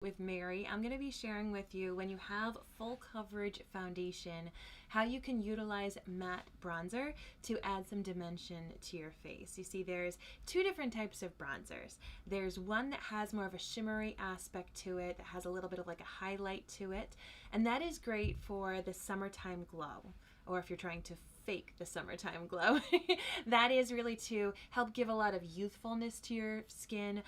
With Mary, I'm going to be sharing with you when you have full coverage foundation, how you can utilize matte bronzer to add some dimension to your face. You see, there's two different types of bronzers. There's one that has more of a shimmery aspect to it, that has a little bit of like a highlight to it, and that is great for the summertime glow, or if you're trying to fake the summertime glow. That is really to help give a lot of youthfulness to your skin,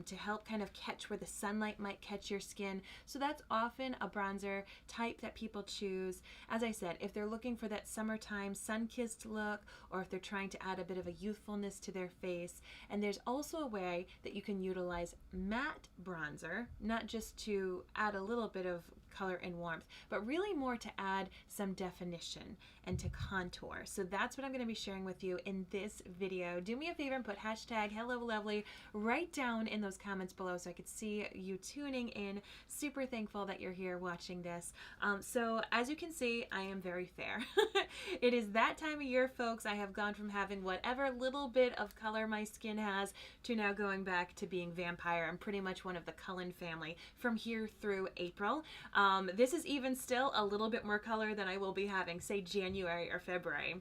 to help kind of catch where the sunlight might catch your skin. So that's often a bronzer type that people choose. As I said, if they're looking for that summertime sun-kissed look, or if they're trying to add a bit of a youthfulness to their face. And there's also a way that you can utilize matte bronzer, not just to add a little bit of color and warmth, but really more to add some definition and to contour. So that's what I'm going to be sharing with you in this video. Do me a favor and put hashtag Hello Lovely right down in those comments below so I could see you tuning in. Super thankful that you're here watching this. So as you can see, I am very fair. It is that time of year, folks. I have gone from having whatever little bit of color my skin has to now going back to being vampire. I'm pretty much one of the Cullen family from here through April. This is even still a little bit more color than I will be having, say, January or February.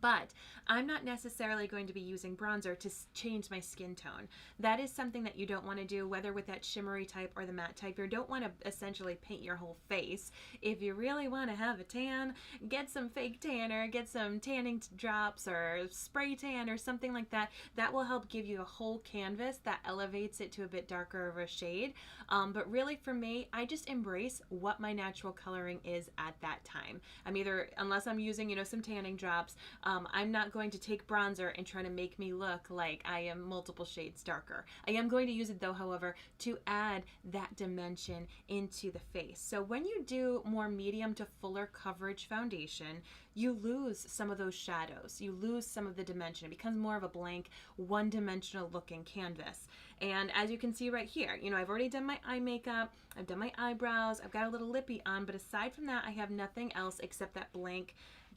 But I'm not necessarily going to be using bronzer to change my skin tone. That is something that you don't want to do, whether with that shimmery type or the matte type. You don't want to essentially paint your whole face. If you really want to have a tan, get some fake tanner, get some tanning drops or spray tan or something like that. That will help give you a whole canvas that elevates it to a bit darker of a shade. But really for me, I just embrace what my natural coloring is at that time. I'm either, unless I'm using, some tanning drops, I'm not going to take bronzer and try to make me look like I am multiple shades darker. I am going to use it though, however, to add that dimension into the face. So when you do more medium to fuller coverage foundation, you lose some of those shadows. You lose some of the dimension. It becomes more of a blank, one-dimensional looking canvas. And as you can see right here, I've already done my eye makeup, I've done my eyebrows, I've got a little lippy on, but aside from that, I have nothing else except that blank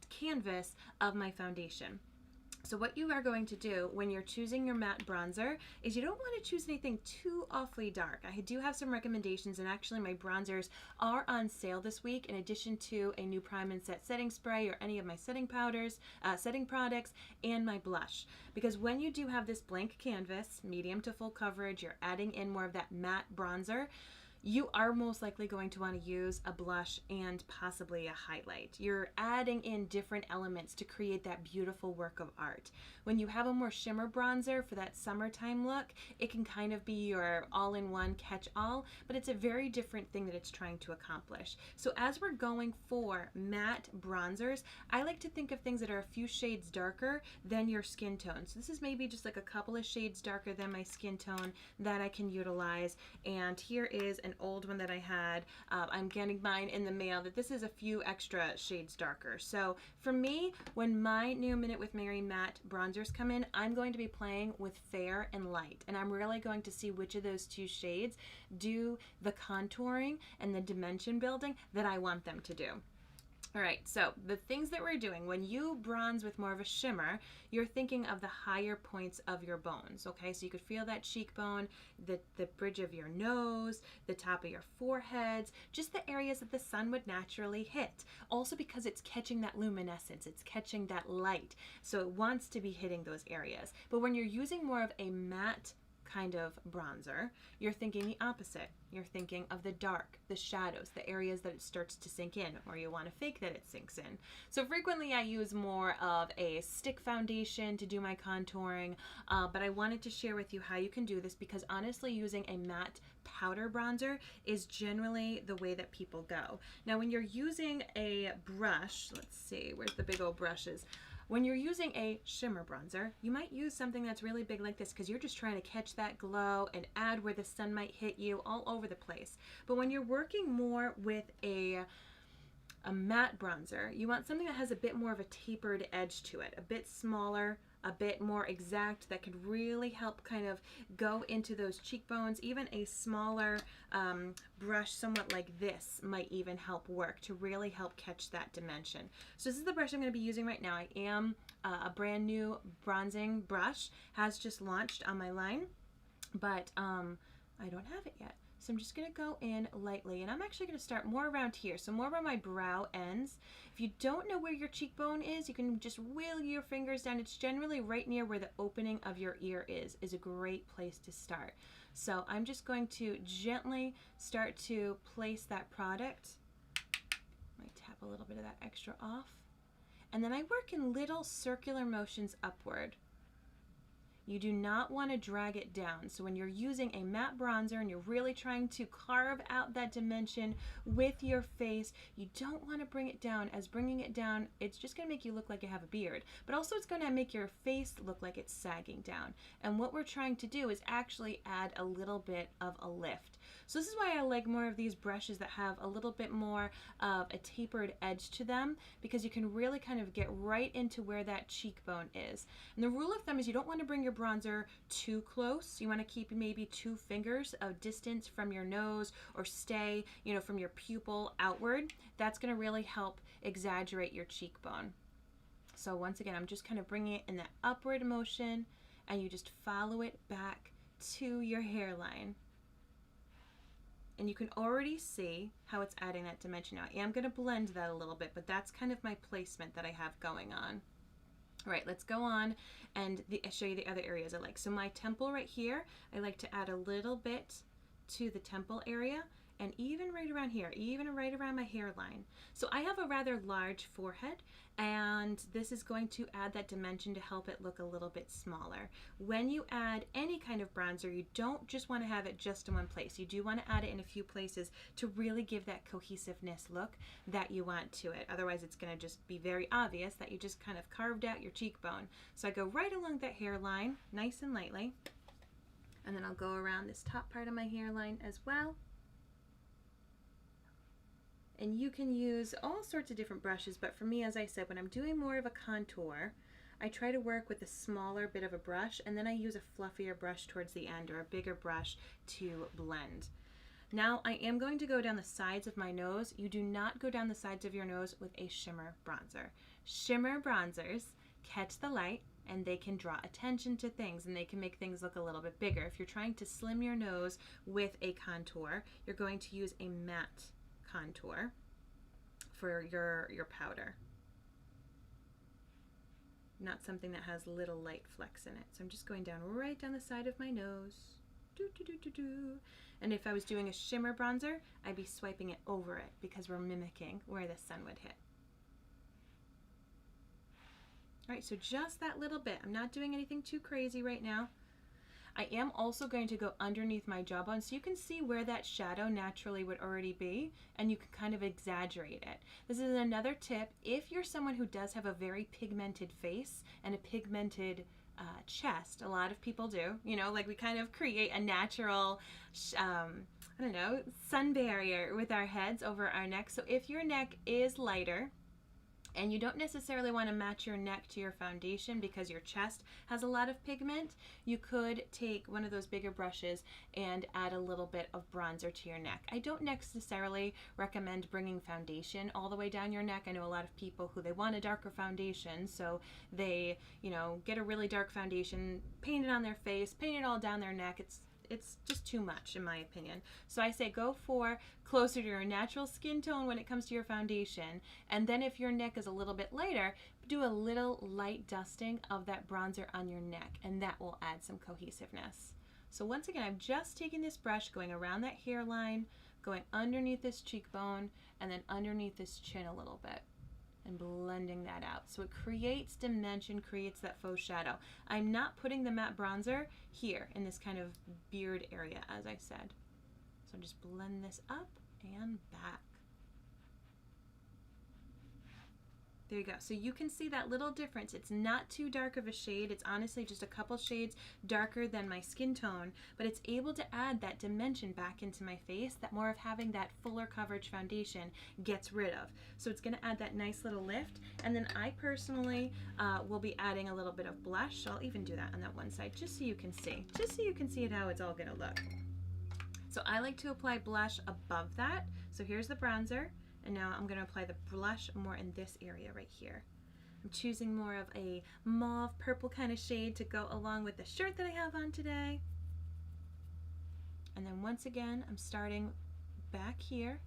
canvas of my foundation. So what you are going to do when you're choosing your matte bronzer is you don't want to choose anything too awfully dark. I do have some recommendations, and actually my bronzers are on sale this week in addition to a new Prime and Set setting spray or any of my setting powders, setting products, and my blush. Because when you do have this blank canvas, medium to full coverage, you're adding in more of that matte bronzer, you are most likely going to want to use a blush and possibly a highlight. You're adding in different elements to create that beautiful work of art. When you have a more shimmer bronzer for that summertime look, it can kind of be your all-in-one catch-all, but it's a very different thing that it's trying to accomplish. So as we're going for matte bronzers, I like to think of things that are a few shades darker than your skin tone. So this is maybe just like a couple of shades darker than my skin tone that I can utilize. And here is an old one that I had. I'm getting mine in the mail, that this is a few extra shades darker. So for me, when my new Minute with Mary matte bronzers come in, I'm going to be playing with fair and light, and I'm really going to see which of those two shades do the contouring and the dimension building that I want them to do. All right, so the things that we're doing, when you bronze with more of a shimmer, you're thinking of the higher points of your bones, okay? So you could feel that cheekbone, the bridge of your nose, the top of your foreheads, just the areas that the sun would naturally hit. Also because it's catching that luminescence, it's catching that light, so it wants to be hitting those areas. But when you're using more of a matte kind of bronzer, you're thinking the opposite. You're thinking of the dark, the shadows, the areas that it starts to sink in, or you want to fake that it sinks in. So frequently I use more of a stick foundation to do my contouring, but I wanted to share with you how you can do this, because honestly using a matte powder bronzer is generally the way that people go. Now when you're using a brush, let's see, where's the big old brushes? When you're using a shimmer bronzer, you might use something that's really big like this because you're just trying to catch that glow and add where the sun might hit you all over the place. But when you're working more with a matte bronzer, you want something that has a bit more of a tapered edge to it, a bit smaller, a bit more exact, that could really help kind of go into those cheekbones. Even a smaller brush somewhat like this might even help work to really help catch that dimension. So this is the brush I'm going to be using right now. I am a brand new bronzing brush, has just launched on my line, but I don't have it yet. So I'm just going to go in lightly, and I'm actually going to start more around here, so more where my brow ends. If you don't know where your cheekbone is, you can just wheel your fingers down. It's generally right near where the opening of your ear is a great place to start. So I'm just going to gently start to place that product. I might tap a little bit of that extra off. And then I work in little circular motions upward. You do not want to drag it down. So when you're using a matte bronzer and you're really trying to carve out that dimension with your face, you don't want to bring it down, as bringing it down, it's just going to make you look like you have a beard. But also it's going to make your face look like it's sagging down. And what we're trying to do is actually add a little bit of a lift. So this is why I like more of these brushes that have a little bit more of a tapered edge to them, because you can really kind of get right into where that cheekbone is. And the rule of thumb is you don't want to bring your bronzer too close. You want to keep maybe 2 fingers of distance from your nose, or stay, you know, from your pupil outward. That's going to really help exaggerate your cheekbone. So once again, I'm just kind of bringing it in that upward motion, and you just follow it back to your hairline. And you can already see how it's adding that dimension. Now, I am going to blend that a little bit, but that's kind of my placement that I have going on. All right, let's go on and show you the other areas I like. So my temple right here, I like to add a little bit to the temple area, and even right around here, even right around my hairline. So I have a rather large forehead, and this is going to add that dimension to help it look a little bit smaller. When you add any kind of bronzer, you don't just want to have it just in one place. You do want to add it in a few places to really give that cohesiveness look that you want to it. Otherwise, it's going to just be very obvious that you just kind of carved out your cheekbone. So I go right along that hairline, nice and lightly, and then I'll go around this top part of my hairline as well. And you can use all sorts of different brushes, but for me, as I said, when I'm doing more of a contour, I try to work with a smaller bit of a brush, and then I use a fluffier brush towards the end, or a bigger brush to blend. Now I am going to go down the sides of my nose. You do not go down the sides of your nose with a shimmer bronzer. Shimmer bronzers catch the light, and they can draw attention to things, and they can make things look a little bit bigger. If you're trying to slim your nose with a contour, you're going to use a matte contour for your powder, not something that has little light flecks in it. So I'm just going down right down the side of my nose. And if I was doing a shimmer bronzer, I'd be swiping it over it, because we're mimicking where the sun would hit. All right, so just that little bit. I'm not doing anything too crazy right now. I am also going to go underneath my jawbone, so you can see where that shadow naturally would already be, and you can kind of exaggerate it. This is another tip. If you're someone who does have a very pigmented face and a pigmented chest, a lot of people do, you know, like we kind of create a natural, I don't know, sun barrier with our heads over our neck. So if your neck is lighter, and you don't necessarily want to match your neck to your foundation because your chest has a lot of pigment, you could take one of those bigger brushes and add a little bit of bronzer to your neck. I don't necessarily recommend bringing foundation all the way down your neck. I know a lot of people who they want a darker foundation, so they, you know, get a really dark foundation, paint it on their face, paint it all down their neck. It's just too much, in my opinion. So I say go for closer to your natural skin tone when it comes to your foundation. And then if your neck is a little bit lighter, do a little light dusting of that bronzer on your neck, and that will add some cohesiveness. So once again, I'm just taking this brush, going around that hairline, going underneath this cheekbone, and then underneath this chin a little bit, and blending that out. So it creates dimension, creates that faux shadow. I'm not putting the matte bronzer here in this kind of beard area, as I said. So just blend this up and back. There you go. So you can see that little difference. It's not too dark of a shade. It's honestly just a couple shades darker than my skin tone, but it's able to add that dimension back into my face that more of having that fuller coverage foundation gets rid of. So it's going to add that nice little lift. And then I personally will be adding a little bit of blush. So I'll even do that on that one side just so you can see. Just so you can see how it's all going to look. So I like to apply blush above that. So here's the bronzer. And now I'm going to apply the blush more in this area right here. I'm choosing more of a mauve purple kind of shade to go along with the shirt that I have on today. And then once again, I'm starting back here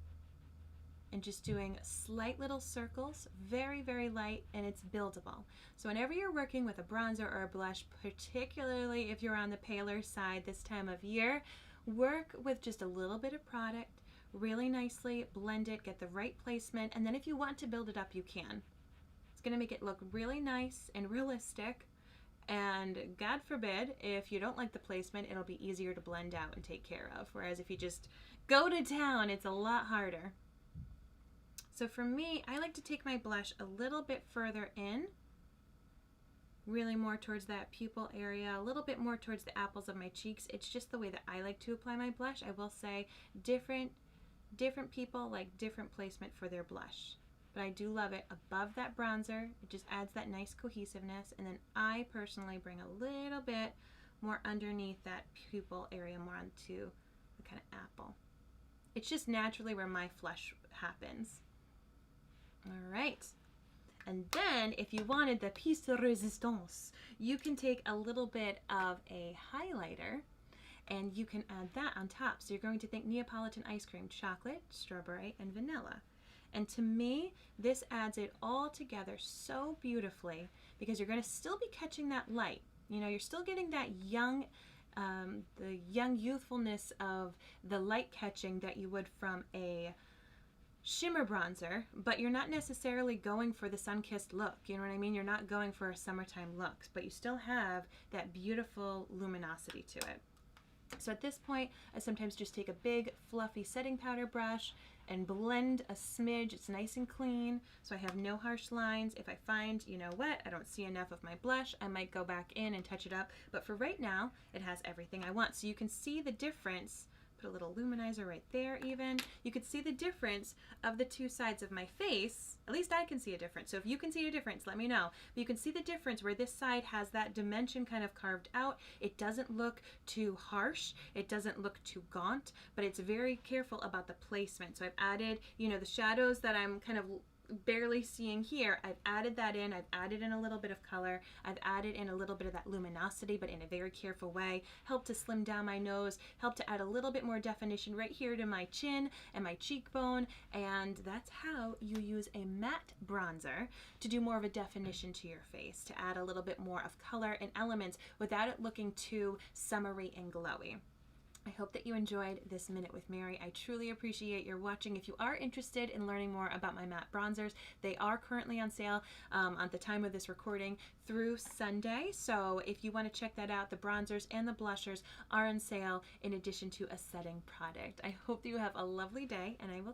and just doing slight little circles, very, very light, and it's buildable. So whenever you're working with a bronzer or a blush, particularly if you're on the paler side this time of year, work with just a little bit of product, really nicely blend it, get the right placement, and then if you want to build it up, you can. It's gonna make it look really nice and realistic, and God forbid, if you don't like the placement, it'll be easier to blend out and take care of. Whereas if you just go to town, it's a lot harder. So for me, I like to take my blush a little bit further in, really more towards that pupil area, a little bit more towards the apples of my cheeks. It's just the way that I like to apply my blush. I will say different people like different placement for their blush. But I do love it above that bronzer. It just adds that nice cohesiveness. And then I personally bring a little bit more underneath that pupil area, more onto the kind of apple. It's just naturally where my flush happens. All right. And then if you wanted the piece de resistance, you can take a little bit of a highlighter and you can add that on top. So you're going to think Neapolitan ice cream, chocolate, strawberry, and vanilla. And to me, this adds it all together so beautifully because you're going to still be catching that light. You know, you're still getting that young, the young youthfulness of the light catching that you would from a shimmer bronzer, but you're not necessarily going for the sun-kissed look. You know what I mean? You're not going for a summertime look, but you still have that beautiful luminosity to it. So at this point, I sometimes just take a big fluffy setting powder brush and blend a smidge. It's nice and clean, so I have no harsh lines. If I find, you know what, I don't see enough of my blush, I might go back in and touch it up. But for right now, it has everything I want. So you can see the difference. Put a little luminizer right there even. You could see the difference of the two sides of my face. At least I can see a difference. So if you can see a difference, let me know. But you can see the difference where this side has that dimension kind of carved out. It doesn't look too harsh. It doesn't look too gaunt, but it's very careful about the placement. So I've added, you know, the shadows that I'm kind of barely seeing here, I've added that in. I've added in a little bit of color. I've added in a little bit of that luminosity, but in a very careful way. Help to slim down my nose, help to add a little bit more definition right here to my chin and my cheekbone. And that's how you use a matte bronzer to do more of a definition to your face, to add a little bit more of color and elements without it looking too summery and glowy. I hope that you enjoyed this Minute with Mary. I truly appreciate your watching. If you are interested in learning more about my matte bronzers, they are currently on sale at the time of this recording through Sunday. So if you want to check that out, the bronzers and the blushers are on sale in addition to a setting product. I hope that you have a lovely day, and I will